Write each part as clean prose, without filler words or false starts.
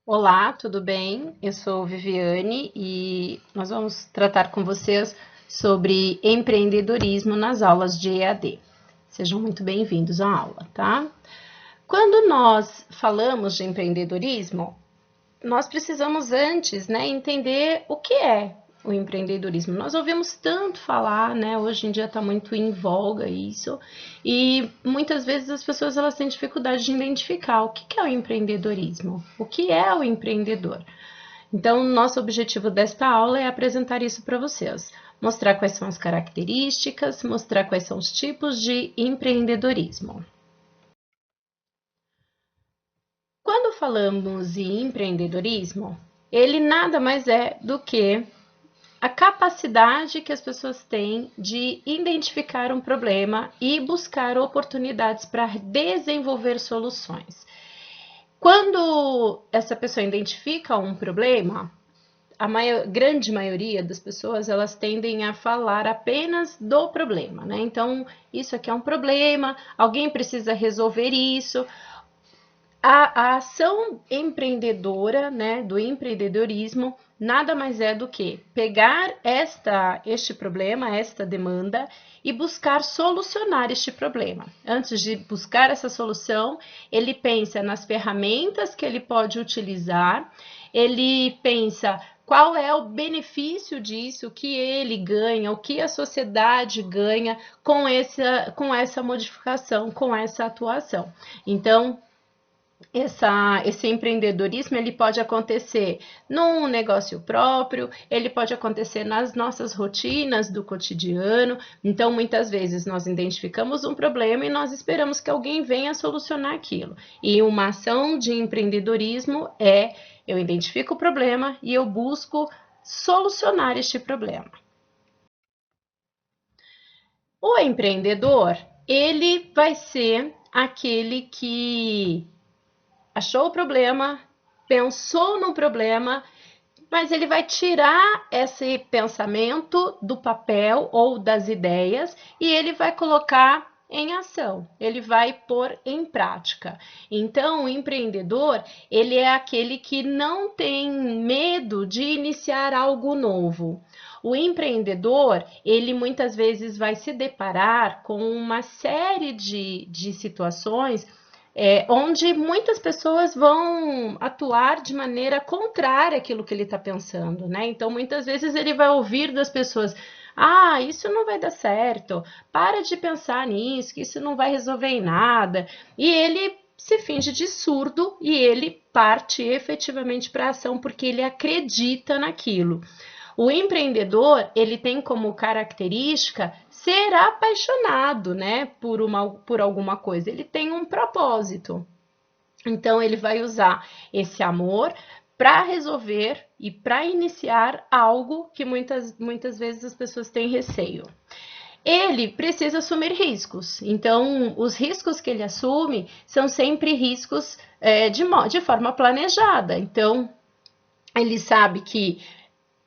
Olá, tudo bem? Eu sou Viviane e nós vamos tratar com vocês sobre empreendedorismo nas aulas de EAD. Sejam muito bem-vindos à aula, tá? Quando nós falamos de empreendedorismo, nós precisamos antes, né, entender o que é o empreendedorismo. Nós ouvimos tanto falar, né? Hoje em dia está muito em voga isso, e muitas vezes as pessoas elas têm dificuldade de identificar o que é o empreendedorismo, o que é o empreendedor. Então, nosso objetivo desta aula é apresentar isso para vocês, mostrar quais são as características, mostrar quais são os tipos de empreendedorismo. Quando falamos em empreendedorismo, ele nada mais é do que a capacidade que as pessoas têm de identificar um problema e buscar oportunidades para desenvolver soluções. Quando essa pessoa identifica um problema, grande maioria das pessoas elas tendem a falar apenas do problema, né? Então, isso aqui é um problema, alguém precisa resolver isso. A ação empreendedora, né, do empreendedorismo, nada mais é do que pegar este problema, esta demanda e buscar solucionar este problema. Antes de buscar essa solução, ele pensa nas ferramentas que ele pode utilizar, ele pensa qual é o benefício disso, o que ele ganha, o que a sociedade ganha com essa modificação, com essa atuação. Então, esse empreendedorismo ele pode acontecer num negócio próprio, ele pode acontecer nas nossas rotinas do cotidiano. Então, muitas vezes nós identificamos um problema e nós esperamos que alguém venha solucionar aquilo. E uma ação de empreendedorismo é eu identifico o problema e eu busco solucionar este problema. O empreendedor, ele vai ser aquele que achou o problema, pensou no problema, mas ele vai tirar esse pensamento do papel ou das ideias e ele vai colocar em ação, ele vai pôr em prática. Então, o empreendedor, ele é aquele que não tem medo de iniciar algo novo. O empreendedor, ele muitas vezes vai se deparar com uma série de situações onde muitas pessoas vão atuar de maneira contrária àquilo que ele está pensando, né? Então, muitas vezes ele vai ouvir das pessoas: ah, isso não vai dar certo, para de pensar nisso, que isso não vai resolver em nada. E ele se finge de surdo e ele parte efetivamente para a ação porque ele acredita naquilo. O empreendedor, ele tem como característica ser apaixonado, né, por alguma coisa. Ele tem um propósito. Então, ele vai usar esse amor para resolver e para iniciar algo que muitas vezes as pessoas têm receio. Ele precisa assumir riscos. Então, os riscos que ele assume são sempre riscos de forma planejada. Então, ele sabe que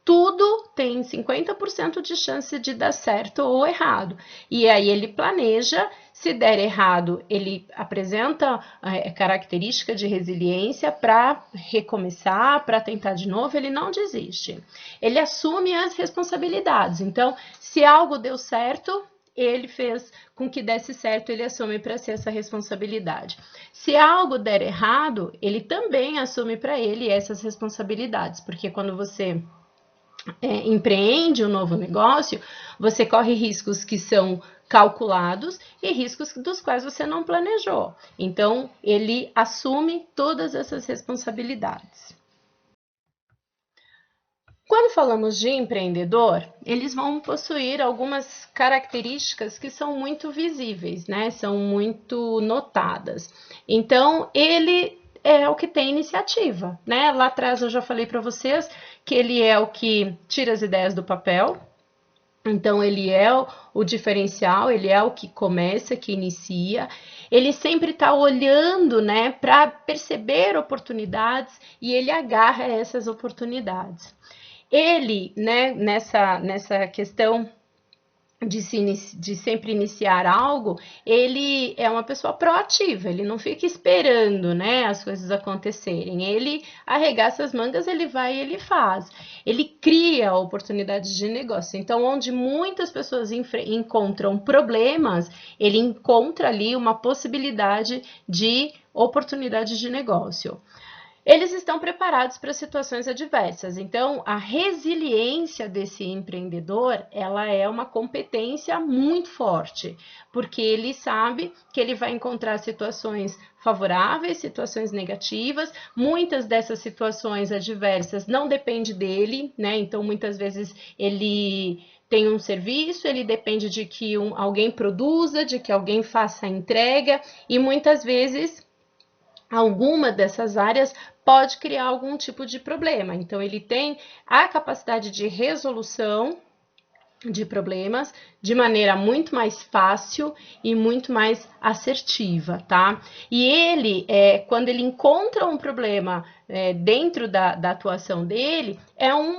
tudo tem 50% de chance de dar certo ou errado. E aí ele planeja, se der errado, ele apresenta característica de resiliência para recomeçar, para tentar de novo, ele não desiste. Ele assume as responsabilidades. Então, se algo deu certo, ele fez com que desse certo, ele assume para si essa responsabilidade. Se algo der errado, ele também assume para ele essas responsabilidades, porque quando você empreende um novo negócio, você corre riscos que são calculados e riscos dos quais você não planejou. Então, ele assume todas essas responsabilidades. Quando falamos de empreendedor, eles vão possuir algumas características que são muito visíveis, né? São muito notadas. Então, ele é o que tem iniciativa, né? Lá atrás eu já falei para vocês que ele é o que tira as ideias do papel. Então, ele é o diferencial, ele é o que começa, que inicia. Ele sempre está olhando, né, para perceber oportunidades e ele agarra essas oportunidades. Ele, né, nessa questão de sempre iniciar algo, ele é uma pessoa proativa, ele não fica esperando, né, as coisas acontecerem. Ele arregaça as mangas, ele vai e ele faz. Ele cria oportunidades de negócio. Então, onde muitas pessoas encontram problemas, ele encontra ali uma possibilidade de oportunidade de negócio. Eles estão preparados para situações adversas. Então, a resiliência desse empreendedor, ela é uma competência muito forte, porque ele sabe que ele vai encontrar situações favoráveis, situações negativas. Muitas dessas situações adversas não dependem dele, né? Então, muitas vezes ele tem um serviço, ele depende de que alguém produza, de que alguém faça a entrega, e muitas vezes alguma dessas áreas pode criar algum tipo de problema. Então, ele tem a capacidade de resolução de problemas de maneira muito mais fácil e muito mais assertiva, tá? E ele, quando ele encontra um problema dentro da atuação dele, é um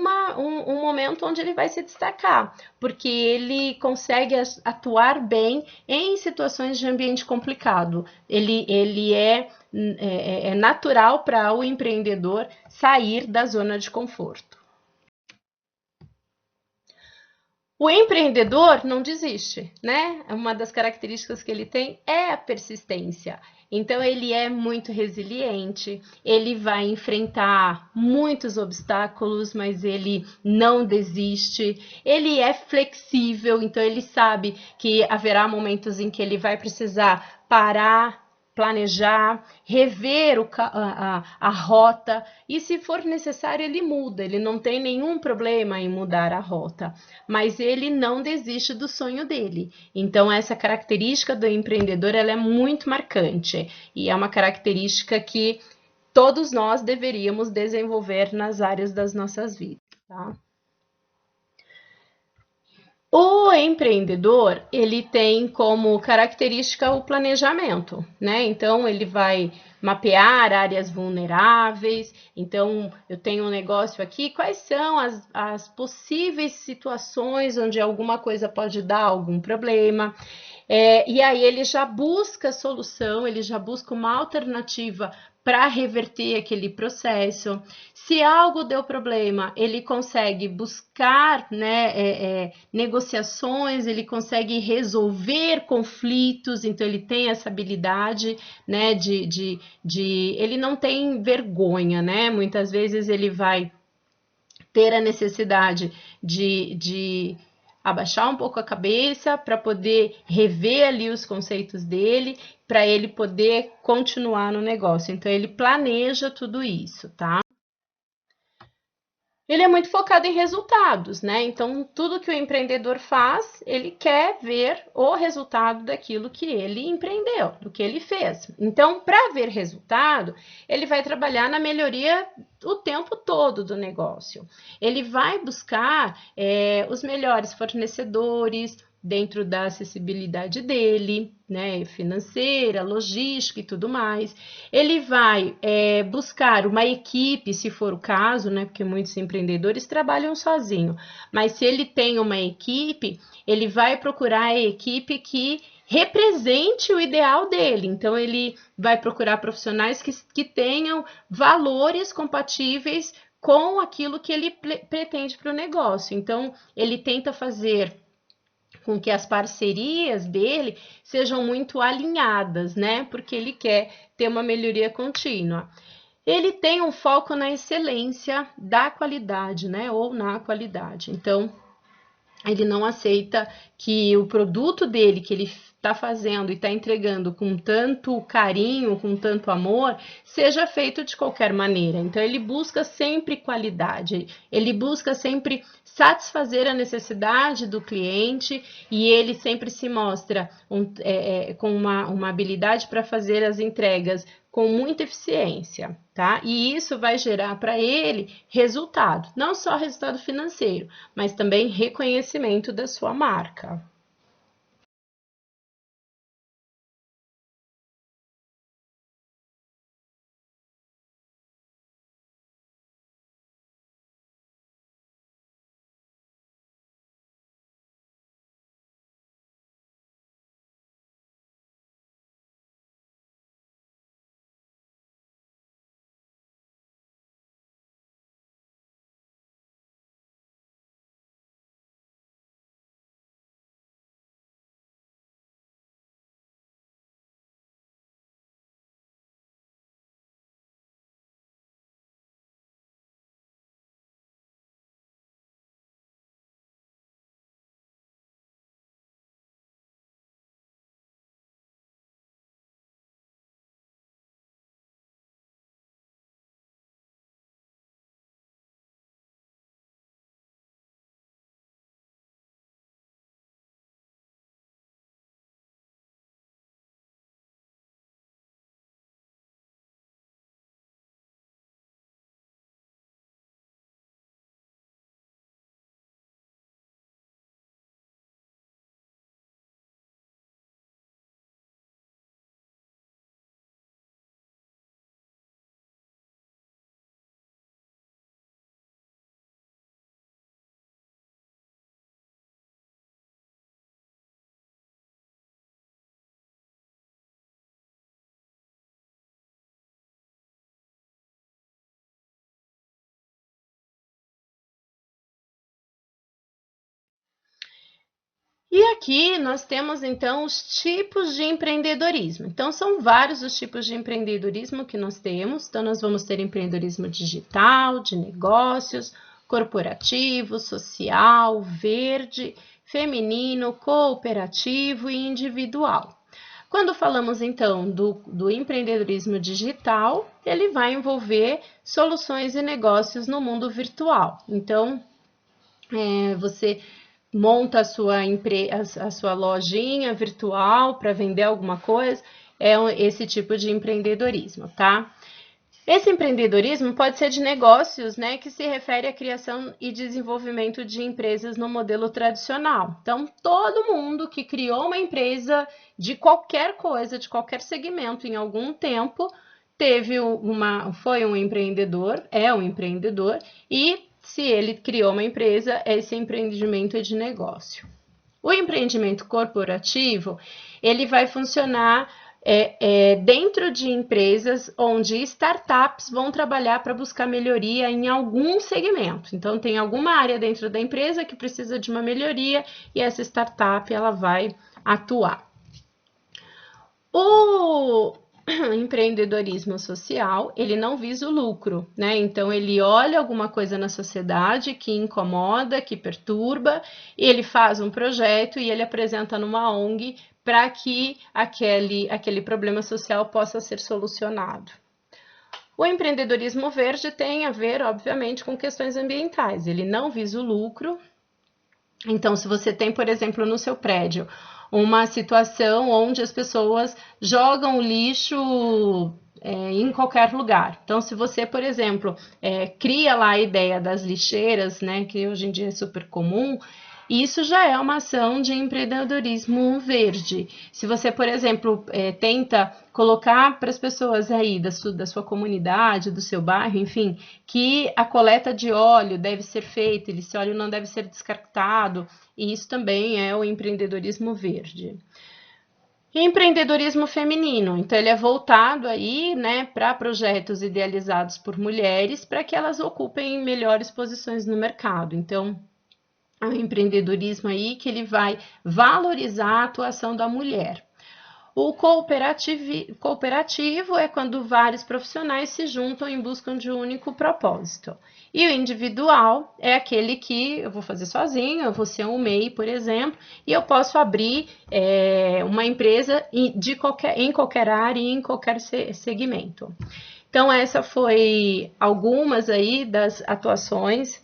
momento onde ele vai se destacar, porque ele consegue atuar bem em situações de ambiente complicado. Ele é natural para o empreendedor sair da zona de conforto. O empreendedor não desiste, né? Uma das características que ele tem é a persistência. Então, ele é muito resiliente, ele vai enfrentar muitos obstáculos, mas ele não desiste. Ele é flexível, então, ele sabe que haverá momentos em que ele vai precisar parar, planejar, rever a rota, e se for necessário, ele muda, ele não tem nenhum problema em mudar a rota, mas ele não desiste do sonho dele. Então, essa característica do empreendedor, ela é muito marcante, e é uma característica que todos nós deveríamos desenvolver nas áreas das nossas vidas, tá? O empreendedor, ele tem como característica o planejamento, né? Então, ele vai mapear áreas vulneráveis. Então, eu tenho um negócio aqui, quais são as possíveis situações onde alguma coisa pode dar algum problema? E aí ele já busca solução, ele já busca uma alternativa para reverter aquele processo. Se algo deu problema, ele consegue buscar, né, negociações, ele consegue resolver conflitos, então ele tem essa habilidade, né, ele não tem vergonha, né? Muitas vezes ele vai ter a necessidade de abaixar um pouco a cabeça para poder rever ali os conceitos dele, para ele poder continuar no negócio. Então, ele planeja tudo isso, tá? Ele é muito focado em resultados, né? Então, tudo que o empreendedor faz, ele quer ver o resultado daquilo que ele empreendeu, do que ele fez. Então, para ver resultado, ele vai trabalhar na melhoria o tempo todo do negócio. Ele vai buscar os melhores fornecedores, dentro da acessibilidade dele, né, financeira, logística e tudo mais. Ele vai buscar uma equipe, se for o caso, né, porque muitos empreendedores trabalham sozinho, mas se ele tem uma equipe, ele vai procurar a equipe que represente o ideal dele. Então, ele vai procurar profissionais que tenham valores compatíveis com aquilo que ele pretende para o negócio. Então, ele tenta fazer com que as parcerias dele sejam muito alinhadas, né? Porque ele quer ter uma melhoria contínua. Ele tem um foco na excelência da qualidade, né? Ou na qualidade. Então, ele não aceita que o produto dele, que ele está fazendo e está entregando com tanto carinho, com tanto amor, seja feito de qualquer maneira. Então, ele busca sempre qualidade, ele busca sempre satisfazer a necessidade do cliente e ele sempre se mostra com uma habilidade para fazer as entregas com muita eficiência, tá? E isso vai gerar para ele resultado, não só resultado financeiro, mas também reconhecimento da sua marca. E aqui nós temos então os tipos de empreendedorismo. Então são vários os tipos de empreendedorismo que nós temos. Então nós vamos ter empreendedorismo digital, de negócios, corporativo, social, verde, feminino, cooperativo e individual. Quando falamos então do empreendedorismo digital, ele vai envolver soluções e negócios no mundo virtual. Então, você monta a sua lojinha virtual para vender alguma coisa, é esse tipo de empreendedorismo, tá? Esse empreendedorismo pode ser de negócios, né, que se refere à criação e desenvolvimento de empresas no modelo tradicional. Então, todo mundo que criou uma empresa de qualquer coisa, de qualquer segmento em algum tempo, foi um empreendedor, é um empreendedor, e se ele criou uma empresa, esse empreendimento é de negócio. O empreendimento corporativo, ele vai funcionar dentro de empresas onde startups vão trabalhar para buscar melhoria em algum segmento. Então, tem alguma área dentro da empresa que precisa de uma melhoria e essa startup ela vai atuar. O empreendedorismo social, ele não visa o lucro, né? Então, ele olha alguma coisa na sociedade que incomoda, que perturba, e ele faz um projeto e ele apresenta numa ONG para que aquele problema social possa ser solucionado. O empreendedorismo verde tem a ver, obviamente, com questões ambientais. Ele não visa o lucro. Então, se você tem, por exemplo, no seu prédio, uma situação onde as pessoas jogam o lixo em qualquer lugar. Então, se você, por exemplo, cria lá a ideia das lixeiras, né, que hoje em dia é super comum, isso já é uma ação de empreendedorismo verde. Se você, por exemplo, tenta colocar para as pessoas aí da sua comunidade, do seu bairro, enfim, que a coleta de óleo deve ser feita, esse óleo não deve ser descartado, e isso também é o empreendedorismo verde. Empreendedorismo feminino, então ele é voltado aí, né, para projetos idealizados por mulheres, para que elas ocupem melhores posições no mercado. Então, é um empreendedorismo aí que ele vai valorizar a atuação da mulher. O cooperativo é quando vários profissionais se juntam em busca de um único propósito. E o individual é aquele que eu vou fazer sozinho, eu vou ser um MEI, por exemplo, e eu posso abrir uma empresa em qualquer área e em qualquer segmento. Então, essa foi algumas aí das atuações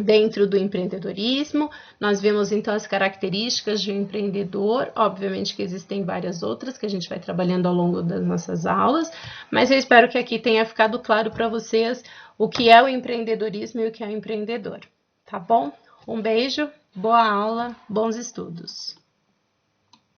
dentro do empreendedorismo. Nós vemos então as características de um empreendedor, obviamente que existem várias outras que a gente vai trabalhando ao longo das nossas aulas, mas eu espero que aqui tenha ficado claro para vocês o que é o empreendedorismo e o que é o empreendedor, tá bom? Um beijo, boa aula, bons estudos!